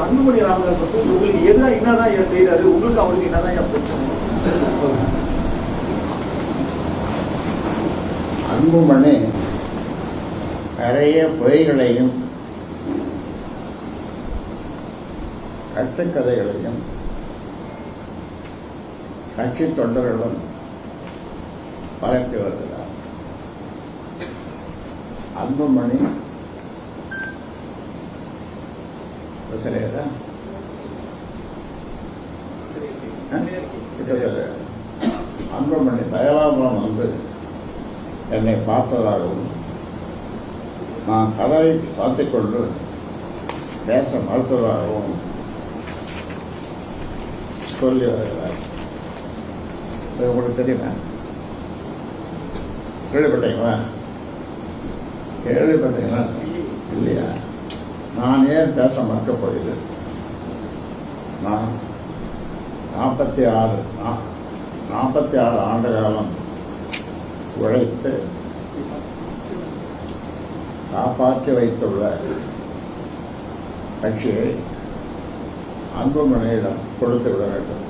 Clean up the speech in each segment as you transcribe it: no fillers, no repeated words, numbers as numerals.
அன்புமணி ராமதாஸ் வந்து உங்களுக்கு என்னதான் செய்யறாரு, உங்களுக்கு அவருக்கு என்னதான் பிரச்சனை? அன்புமணி நிறைய பொய்களையும் கட்டுக்கதைகளையும் கட்சி தொண்டர்களும் பரப்பி வருகிறார். அன்புமணி சரியா அன்புமணி தயலாபுரம் வந்து என்னை பார்த்ததாகவும் நான் கதவை சாத்திக் கொண்டு பேச மறுத்ததாகவும் சொல்லி வருகிறார். உங்களுக்கு தெரியுமா? கேள்விப்பட்டீங்களா? கேள்விப்பட்டீங்களா? இல்லையா? நான் ஏன் பேச மறுக்கப் போகிறேன்? நான் 46 ஆண்டு காலம் உழைத்து காப்பாற்றி வைத்துள்ள கட்சியை அன்புமணியிடம் கொடுத்து விட வேண்டும்.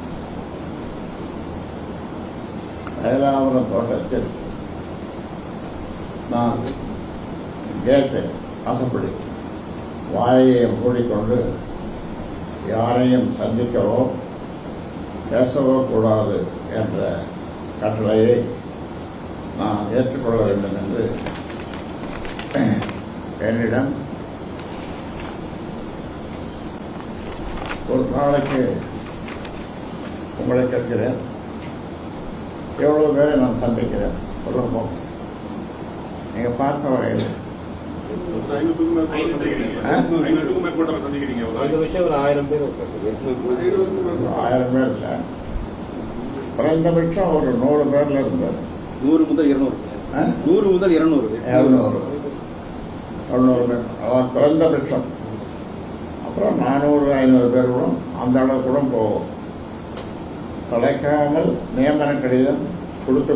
தைலாபுரம் தோட்டத்தில் நான் கேட்டு ஆசைப்படி வாயை மூடிக்கொண்டு யாரையும் சந்திக்கவோ பேசவோ கூடாது என்ற கட்டளையை நான் ஏற்றுக்கொள்ள வேண்டும் என்று என்னிடம் ஒரு நாளைக்கு உங்களை கேட்கிறேன், எவ்வளவு பேரை நான் சந்திக்கிறேன் சொல்லுவோம். நீங்க பார்த்த வகையில் 1000 பேர் இல்லை, குறைந்தபட்சம் ஒரு 100 பேர்ல இருந்தார். 100 முதல் 200 100 முதல் 200 பேர், அதான் குறைந்தபட்சம். அப்புறம் 400-500 பேர் கூட அந்த அளவு கூட போகும். தொலைக்காமல் நியமன கடிதம் கொடுத்து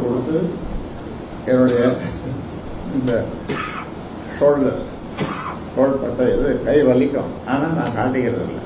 என்னுடைய இந்த தோள்பட்ட இது கை வலிக்கும். ஆனால் நான் காட்டிக்கிறது இல்லை.